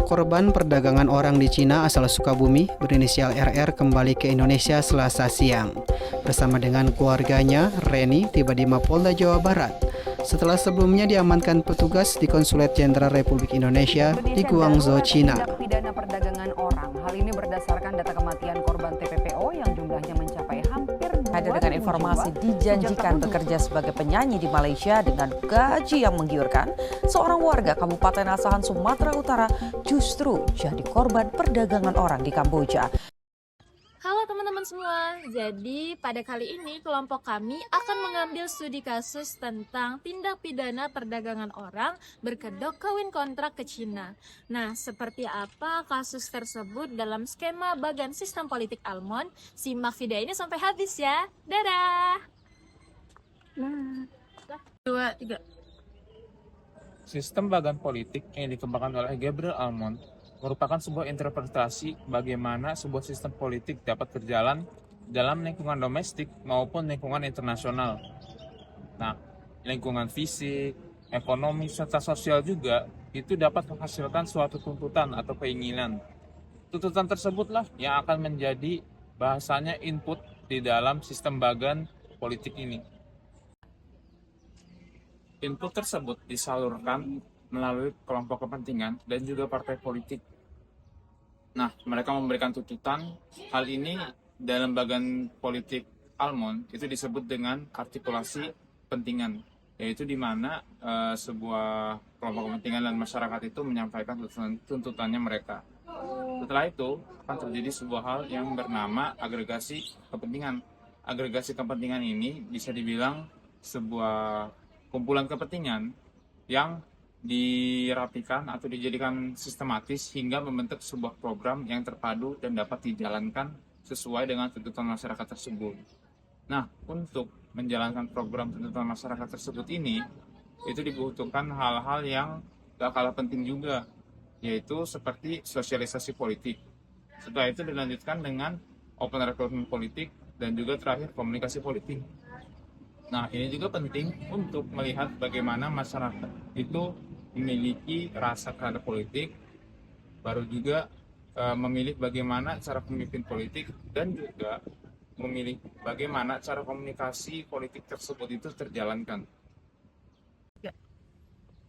korban perdagangan orang di Cina asal Sukabumi berinisial RR kembali ke Indonesia Selasa siang. Bersama dengan keluarganya, Reni tiba di Mapolda Jawa Barat setelah sebelumnya diamankan petugas di Konsulat Jenderal Republik Indonesia di Guangzhou, Cina. Tindak pidana perdagangan orang. Hal ini berdasarkan data kematian korban TPPO yang jumlahnya mencapai hampir 2.000 Hadir dengan informasi dijanjikan bekerja sebagai penyanyi di Malaysia dengan gaji yang menggiurkan, seorang warga Kabupaten Asahan Sumatera Utara justru jadi korban perdagangan orang di Kamboja. Halo teman-teman semua, jadi pada kali ini kelompok kami akan mengambil studi kasus tentang tindak pidana perdagangan orang berkedok kawin kontrak ke Cina. Nah, seperti apa kasus tersebut dalam skema bagan sistem politik Almond? Simak video ini sampai habis ya. Dadah! Nah, 2, 3. Sistem bagan politik yang dikembangkan oleh Gabriel Almond merupakan sebuah interpretasi bagaimana sebuah sistem politik dapat berjalan dalam lingkungan domestik maupun lingkungan internasional. Nah, lingkungan fisik, ekonomi, serta sosial juga itu dapat menghasilkan suatu tuntutan atau keinginan. Tuntutan tersebutlah yang akan menjadi bahasanya input di dalam sistem bagan politik ini. Input tersebut disalurkan melalui kelompok kepentingan dan juga partai politik. Nah, mereka memberikan tuntutan. Hal ini dalam bagan politik Almond itu disebut dengan artikulasi kepentingan, yaitu di mana sebuah kelompok kepentingan dan masyarakat itu menyampaikan tuntutannya mereka. Setelah itu akan terjadi sebuah hal yang bernama agregasi kepentingan. Agregasi kepentingan ini bisa dibilang sebuah kumpulan kepentingan yang dirapikan atau dijadikan sistematis hingga membentuk sebuah program yang terpadu dan dapat dijalankan sesuai dengan tuntutan masyarakat tersebut. Nah, untuk menjalankan program tuntutan masyarakat tersebut ini, itu dibutuhkan hal-hal yang gak kalah penting juga, yaitu seperti sosialisasi politik. Setelah itu dilanjutkan dengan open recruitment politik dan juga terakhir komunikasi politik. Nah, ini juga penting untuk melihat bagaimana masyarakat itu memiliki rasa terhadap politik, baru juga memilih bagaimana cara pemimpin politik dan juga memilih bagaimana cara komunikasi politik tersebut itu terjalankan.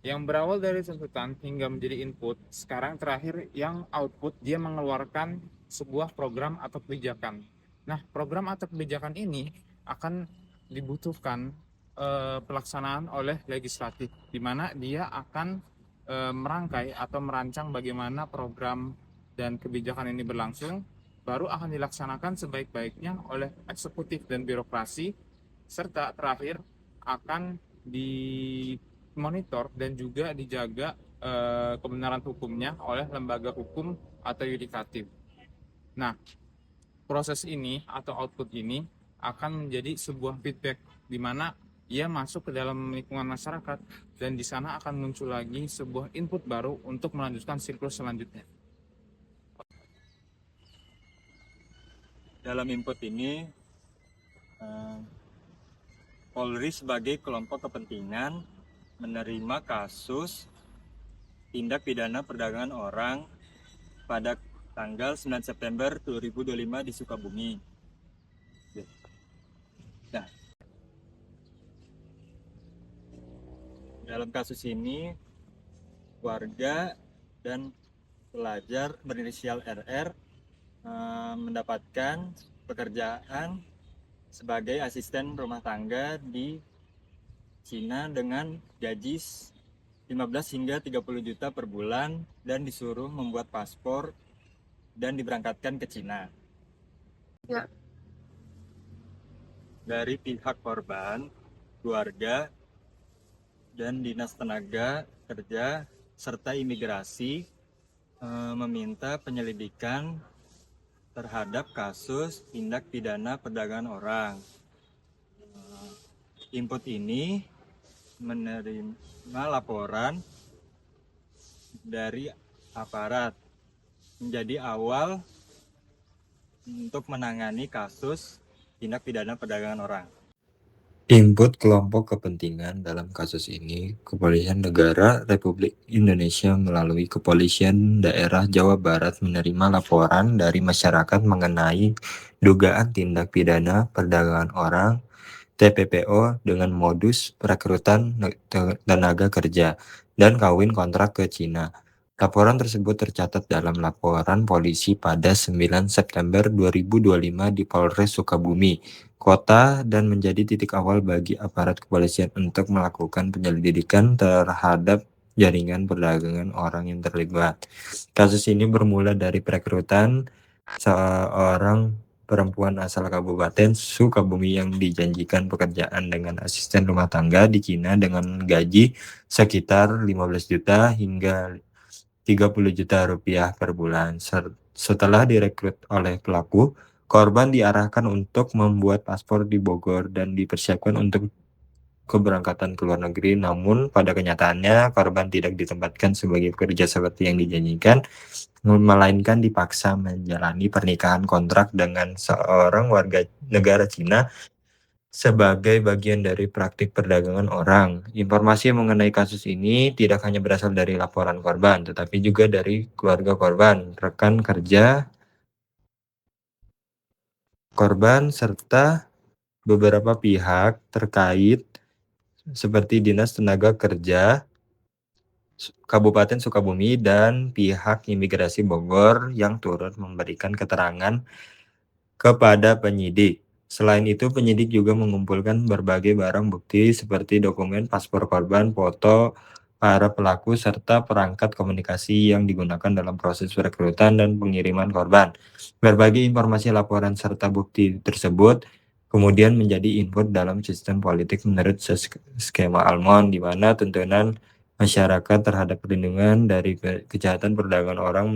Yang berawal dari tuntutan hingga menjadi input, sekarang terakhir yang output dia mengeluarkan sebuah program atau kebijakan. Nah, program atau kebijakan ini akan dibutuhkan pelaksanaan oleh legislatif, di mana dia akan merangkai atau merancang bagaimana program dan kebijakan ini berlangsung, baru akan dilaksanakan sebaik-baiknya oleh eksekutif dan birokrasi, serta terakhir akan dimonitor dan juga dijaga kebenaran hukumnya oleh lembaga hukum atau yudikatif. Nah, proses ini atau output ini akan menjadi sebuah feedback di mana ia masuk ke dalam lingkungan masyarakat dan di sana akan muncul lagi sebuah input baru untuk melanjutkan siklus selanjutnya. Dalam input ini, Polri sebagai kelompok kepentingan menerima kasus tindak pidana perdagangan orang pada tanggal 9 September 2025 di Sukabumi. Nah, dalam kasus ini, warga dan pelajar berinisial RR mendapatkan pekerjaan sebagai asisten rumah tangga di Cina dengan gaji 15 hingga 30 juta per bulan dan disuruh membuat paspor dan diberangkatkan ke Cina. Ya. Dari pihak korban, keluarga, dan Dinas Tenaga Kerja serta Imigrasi meminta penyelidikan terhadap kasus tindak pidana perdagangan orang. Input ini menerima laporan dari aparat menjadi awal untuk menangani kasus tindak pidana perdagangan orang. Input kelompok kepentingan dalam kasus ini, Kepolisian Negara Republik Indonesia melalui Kepolisian Daerah Jawa Barat menerima laporan dari masyarakat mengenai dugaan tindak pidana perdagangan orang TPPO dengan modus perekrutan tenaga kerja dan kawin kontrak ke Cina. Laporan tersebut tercatat dalam laporan polisi pada 9 September 2025 di Polres Sukabumi, kota, dan menjadi titik awal bagi aparat kepolisian untuk melakukan penyelidikan terhadap jaringan perdagangan orang yang terlibat. Kasus ini bermula dari perekrutan seorang perempuan asal Kabupaten Sukabumi yang dijanjikan pekerjaan dengan asisten rumah tangga di Cina dengan gaji sekitar 15 juta hingga 30 juta rupiah per bulan. Setelah direkrut oleh pelaku, korban diarahkan untuk membuat paspor di Bogor dan dipersiapkan untuk keberangkatan ke luar negeri. Namun pada kenyataannya korban tidak ditempatkan sebagai pekerja seperti yang dijanjikan, melainkan dipaksa menjalani pernikahan kontrak dengan seorang warga negara Cina sebagai bagian dari praktik perdagangan orang. Informasi mengenai kasus ini tidak hanya berasal dari laporan korban, tetapi juga dari keluarga korban, rekan kerja korban, serta beberapa pihak terkait seperti Dinas Tenaga Kerja Kabupaten Sukabumi dan pihak imigrasi Bogor yang turut memberikan keterangan kepada penyidik. Selain itu, penyidik juga mengumpulkan berbagai barang bukti seperti dokumen paspor korban, foto para pelaku, serta perangkat komunikasi yang digunakan dalam proses perekrutan dan pengiriman korban. Berbagai informasi laporan serta bukti tersebut kemudian menjadi input dalam sistem politik menurut skema Almond, di mana tuntunan masyarakat terhadap perlindungan dari kejahatan perdagangan orang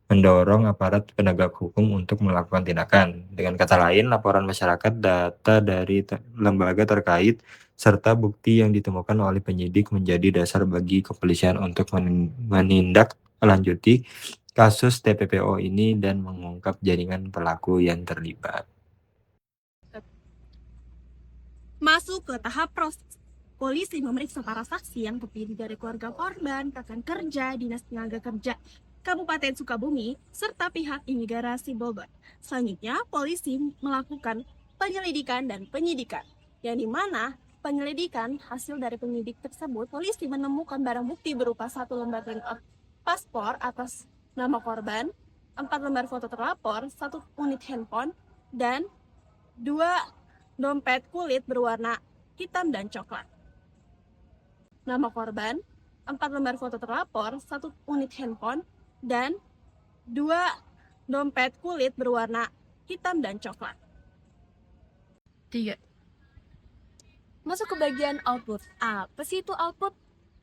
mendorong aparat penegak hukum untuk melakukan tindakan. Dengan kata lain, laporan masyarakat, data dari lembaga terkait, serta bukti yang ditemukan oleh penyidik menjadi dasar bagi kepolisian untuk menindaklanjuti kasus TPPO ini dan mengungkap jaringan pelaku yang terlibat. Masuk ke tahap proses. Polisi memeriksa para saksi yang terdiri dari keluarga korban, rekan kerja, Dinas Tenaga Kerja Kabupaten Sukabumi, serta pihak imigrasi Bogor. Selanjutnya, polisi melakukan penyelidikan dan penyidikan, yang dimana penyelidikan hasil dari penyidik tersebut, polisi menemukan barang bukti berupa 1 lembar paspor atas nama korban, 4 lembar foto terlapor, 1 unit handphone, dan 2 dompet kulit berwarna hitam dan coklat. Nama korban, 4 lembar foto terlapor, 1 unit handphone, dan 2 dompet kulit berwarna hitam dan coklat. 3. Masuk ke bagian output. Apa sih itu output?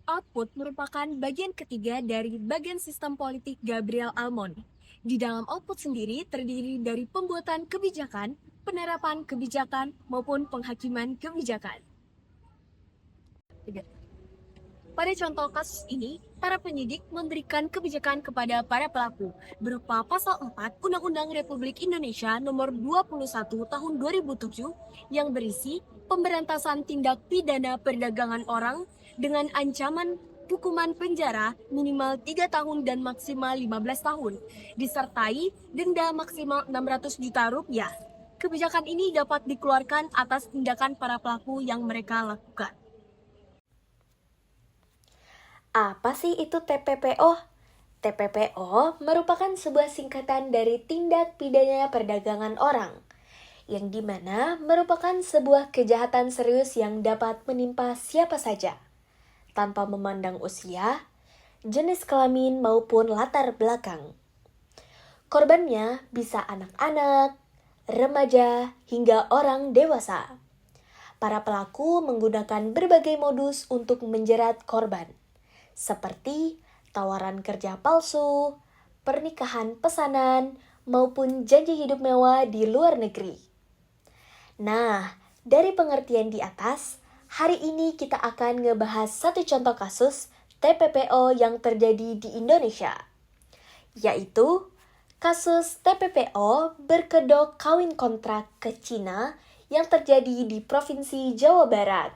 Output merupakan bagian ketiga dari bagian sistem politik Gabriel Almond. Di dalam output sendiri terdiri dari pembuatan kebijakan, penerapan kebijakan, maupun penghakiman kebijakan. 3. Pada contoh kasus ini, para penyidik memberikan kebijakan kepada para pelaku berupa Pasal 4 Undang-Undang Republik Indonesia Nomor 21 Tahun 2007 yang berisi pemberantasan tindak pidana perdagangan orang dengan ancaman hukuman penjara minimal 3 tahun dan maksimal 15 tahun, disertai denda maksimal 600 juta rupiah. Kebijakan ini dapat dikeluarkan atas tindakan para pelaku yang mereka lakukan. Apa sih itu TPPO? TPPO merupakan sebuah singkatan dari tindak pidana perdagangan orang, yang dimana merupakan sebuah kejahatan serius yang dapat menimpa siapa saja, tanpa memandang usia, jenis kelamin maupun latar belakang. Korbannya bisa anak-anak, remaja, hingga orang dewasa. Para pelaku menggunakan berbagai modus untuk menjerat korban, seperti tawaran kerja palsu, pernikahan pesanan, maupun janji hidup mewah di luar negeri. Nah, dari pengertian di atas, hari ini kita akan ngebahas satu contoh kasus TPPO yang terjadi di Indonesia, yaitu kasus TPPO berkedok kawin kontrak ke Cina yang terjadi di Provinsi Jawa Barat.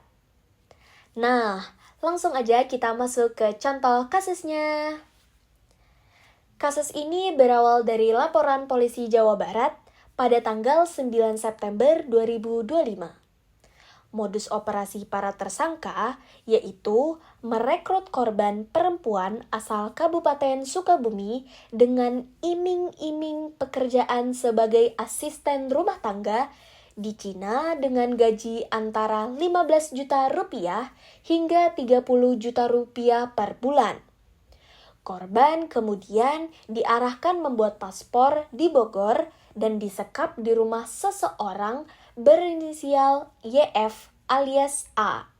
Nah, langsung aja kita masuk ke contoh kasusnya. Kasus ini berawal dari laporan polisi Jawa Barat pada tanggal 9 September 2025. Modus operasi para tersangka yaitu merekrut korban perempuan asal Kabupaten Sukabumi dengan iming-iming pekerjaan sebagai asisten rumah tangga di Cina dengan gaji antara 15 juta rupiah hingga 30 juta rupiah per bulan. Korban kemudian diarahkan membuat paspor di Bogor dan disekap di rumah seseorang berinisial YF alias A.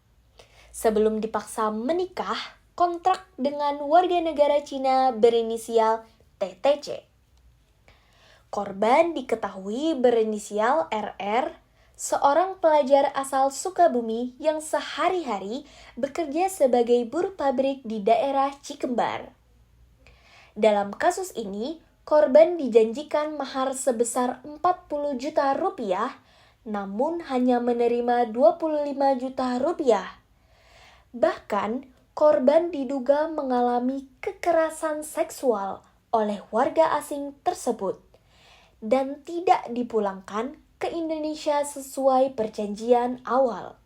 Sebelum dipaksa menikah, kontrak dengan warga negara Cina berinisial TTC. Korban diketahui berinisial RR, seorang pelajar asal Sukabumi yang sehari-hari bekerja sebagai buruh pabrik di daerah Cikembar. Dalam kasus ini, korban dijanjikan mahar sebesar 40 juta rupiah, namun hanya menerima 25 juta rupiah. Bahkan, korban diduga mengalami kekerasan seksual oleh warga asing tersebut dan tidak dipulangkan ke Indonesia sesuai perjanjian awal.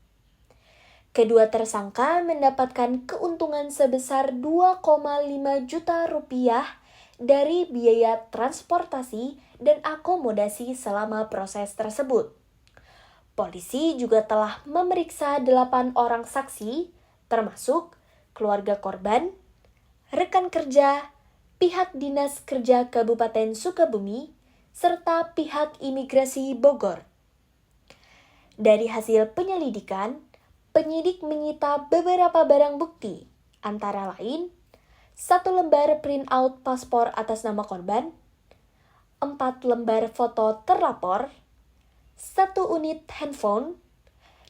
Kedua tersangka mendapatkan keuntungan sebesar 2,5 juta rupiah dari biaya transportasi dan akomodasi selama proses tersebut. Polisi juga telah memeriksa 8 orang saksi, termasuk keluarga korban, rekan kerja, pihak Dinas Kerja Kabupaten Sukabumi, serta pihak imigrasi Bogor. Dari hasil penyelidikan, penyidik menyita beberapa barang bukti, antara lain 1 lembar printout paspor atas nama korban, 4 lembar foto terlapor, 1 unit handphone,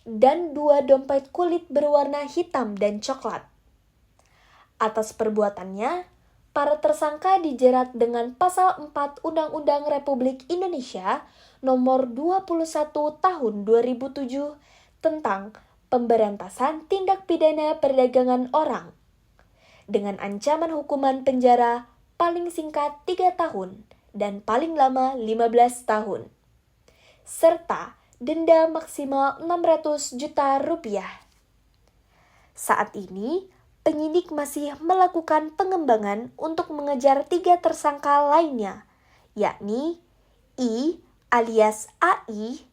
dan 2 dompet kulit berwarna hitam dan coklat. Atas perbuatannya, para tersangka dijerat dengan Pasal 4 Undang-Undang Republik Indonesia Nomor 21 Tahun 2007 tentang Pemberantasan Tindak Pidana Perdagangan Orang, dengan ancaman hukuman penjara paling singkat 3 tahun dan paling lama 15 tahun. Serta denda maksimal 600 juta rupiah. Saat ini, penyidik masih melakukan pengembangan untuk mengejar 3 tersangka lainnya, yakni I alias AI,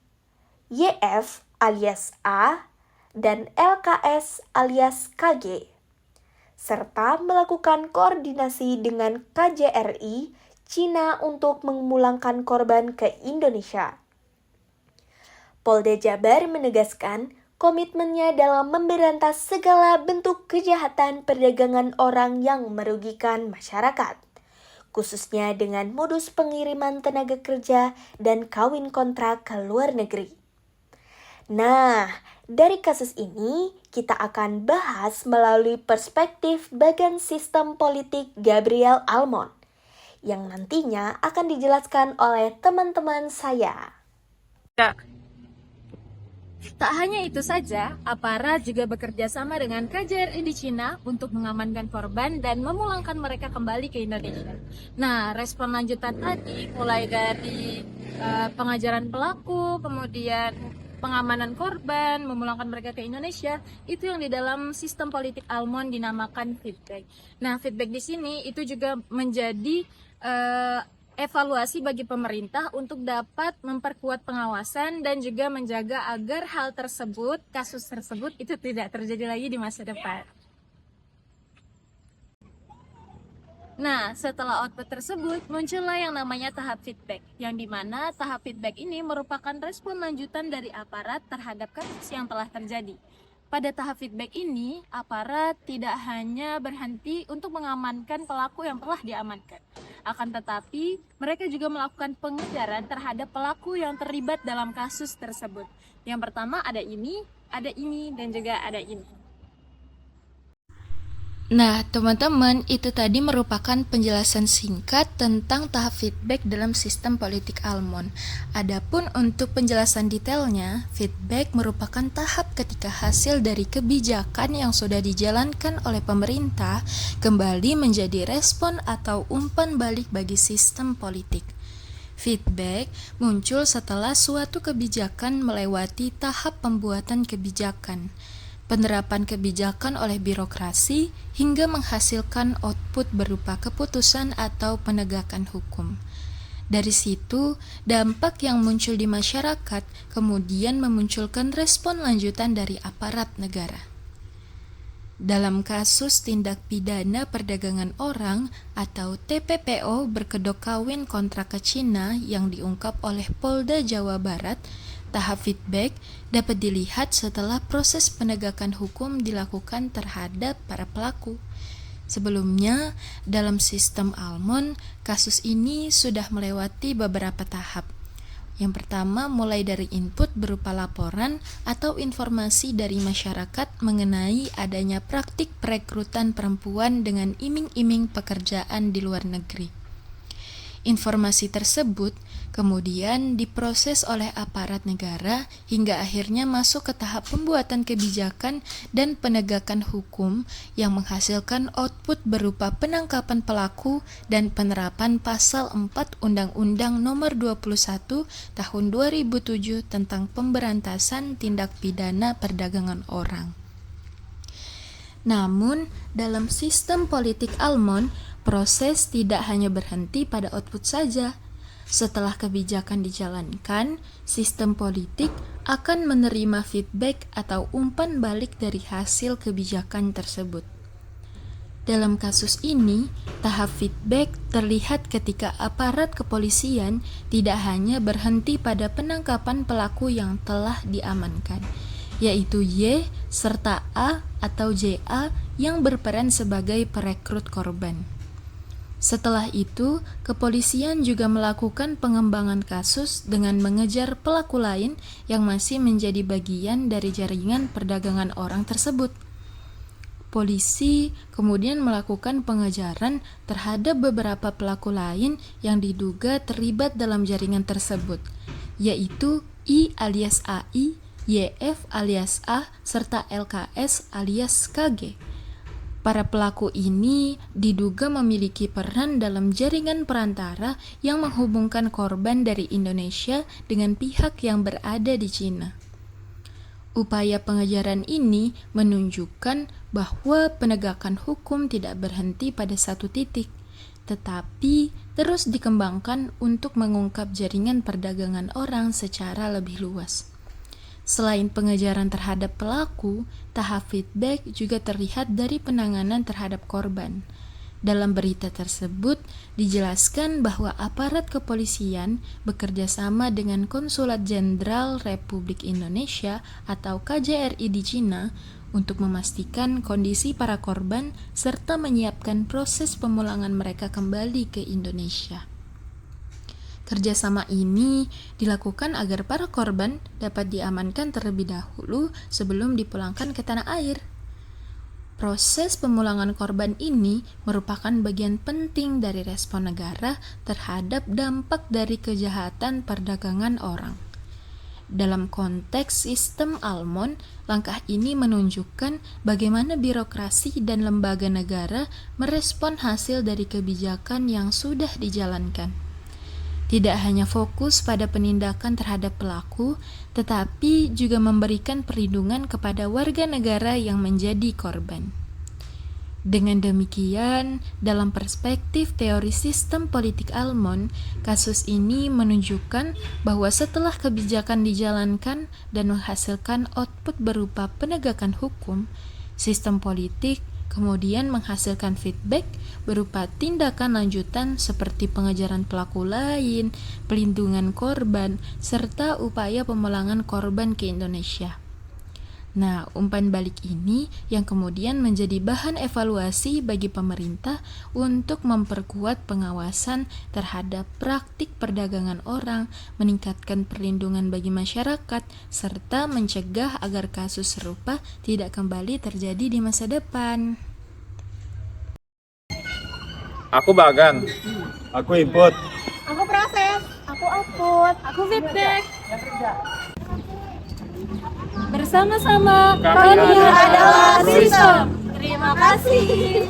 YF alias A, dan LKS alias KG, serta melakukan koordinasi dengan KJRI Cina untuk memulangkan korban ke Indonesia. Polda Jabar menegaskan komitmennya dalam memberantas segala bentuk kejahatan perdagangan orang yang merugikan masyarakat, khususnya dengan modus pengiriman tenaga kerja dan kawin kontrak ke luar negeri. Nah, dari kasus ini kita akan bahas melalui perspektif bagian sistem politik Gabriel Almond, yang nantinya akan dijelaskan oleh teman-teman saya. Tak hanya itu saja, aparat juga bekerja sama dengan KJRI di Cina untuk mengamankan korban dan memulangkan mereka kembali ke Indonesia. Nah, respon lanjutan tadi mulai dari pengajaran pelaku, kemudian pengamanan korban, memulangkan mereka ke Indonesia, itu yang di dalam sistem politik Almond dinamakan feedback. Nah, feedback di sini itu juga menjadi evaluasi bagi pemerintah untuk dapat memperkuat pengawasan dan juga menjaga agar hal tersebut, kasus tersebut itu tidak terjadi lagi di masa depan. Nah, setelah output tersebut, muncullah yang namanya tahap feedback, yang dimana tahap feedback ini merupakan respon lanjutan dari aparat terhadap kasus yang telah terjadi. Pada tahap feedback ini, aparat tidak hanya berhenti untuk mengamankan pelaku yang telah diamankan. Akan tetapi, mereka juga melakukan pengejaran terhadap pelaku yang terlibat dalam kasus tersebut. Yang pertama ada ini, dan juga ada ini. Nah, teman-teman, itu tadi merupakan penjelasan singkat tentang tahap feedback dalam sistem politik Almond. Adapun untuk penjelasan detailnya, feedback merupakan tahap ketika hasil dari kebijakan yang sudah dijalankan oleh pemerintah kembali menjadi respon atau umpan balik bagi sistem politik. Feedback muncul setelah suatu kebijakan melewati tahap pembuatan kebijakan, penerapan kebijakan oleh birokrasi, hingga menghasilkan output berupa keputusan atau penegakan hukum. Dari situ, dampak yang muncul di masyarakat kemudian memunculkan respon lanjutan dari aparat negara. Dalam kasus tindak pidana perdagangan orang atau TPPO berkedok kawin kontrak ke Cina yang diungkap oleh Polda Jawa Barat, tahap feedback dapat dilihat setelah proses penegakan hukum dilakukan terhadap para pelaku. Sebelumnya, dalam sistem Almond, kasus ini sudah melewati beberapa tahap. Yang pertama, mulai dari input berupa laporan atau informasi dari masyarakat mengenai adanya praktik perekrutan perempuan dengan iming-iming pekerjaan di luar negeri. Informasi tersebut kemudian diproses oleh aparat negara hingga akhirnya masuk ke tahap pembuatan kebijakan dan penegakan hukum yang menghasilkan output berupa penangkapan pelaku dan penerapan pasal 4 Undang-Undang Nomor 21 Tahun 2007 tentang pemberantasan tindak pidana perdagangan orang. Namun, dalam sistem politik Almond, proses tidak hanya berhenti pada output saja. Setelah kebijakan dijalankan, sistem politik akan menerima feedback atau umpan balik dari hasil kebijakan tersebut. Dalam kasus ini, tahap feedback terlihat ketika aparat kepolisian tidak hanya berhenti pada penangkapan pelaku yang telah diamankan, yaitu Y serta A atau JA yang berperan sebagai perekrut korban. Setelah itu, kepolisian juga melakukan pengembangan kasus dengan mengejar pelaku lain yang masih menjadi bagian dari jaringan perdagangan orang tersebut. Polisi kemudian melakukan pengejaran terhadap beberapa pelaku lain yang diduga terlibat dalam jaringan tersebut, yaitu I alias AI, YF alias A, serta LKS alias KG. Para pelaku ini diduga memiliki peran dalam jaringan perantara yang menghubungkan korban dari Indonesia dengan pihak yang berada di Cina. Upaya pengejaran ini menunjukkan bahwa penegakan hukum tidak berhenti pada satu titik, tetapi terus dikembangkan untuk mengungkap jaringan perdagangan orang secara lebih luas. Selain pengejaran terhadap pelaku, tahap feedback juga terlihat dari penanganan terhadap korban. Dalam berita tersebut dijelaskan bahwa aparat kepolisian bekerja sama dengan Konsulat Jenderal Republik Indonesia atau KJRI di Cina untuk memastikan kondisi para korban serta menyiapkan proses pemulangan mereka kembali ke Indonesia. Kerjasama ini dilakukan agar para korban dapat diamankan terlebih dahulu sebelum dipulangkan ke tanah air. Proses pemulangan korban ini merupakan bagian penting dari respon negara terhadap dampak dari kejahatan perdagangan orang. Dalam konteks sistem Almond, langkah ini menunjukkan bagaimana birokrasi dan lembaga negara merespon hasil dari kebijakan yang sudah dijalankan. Tidak hanya fokus pada penindakan terhadap pelaku, tetapi juga memberikan perlindungan kepada warga negara yang menjadi korban. Dengan demikian, dalam perspektif teori sistem politik Almond, kasus ini menunjukkan bahwa setelah kebijakan dijalankan dan menghasilkan output berupa penegakan hukum, sistem politik kemudian menghasilkan feedback berupa tindakan lanjutan seperti pengejaran pelaku lain, pelindungan korban, serta upaya pemulangan korban ke Indonesia. Nah, umpan balik ini yang kemudian menjadi bahan evaluasi bagi pemerintah untuk memperkuat pengawasan terhadap praktik perdagangan orang, meningkatkan perlindungan bagi masyarakat, serta mencegah agar kasus serupa tidak kembali terjadi di masa depan. Aku Bagan. Aku input. Aku proses. Aku output. Aku feedback. Bersama-sama Kami kami adalah adalah sistem. Terima kasih.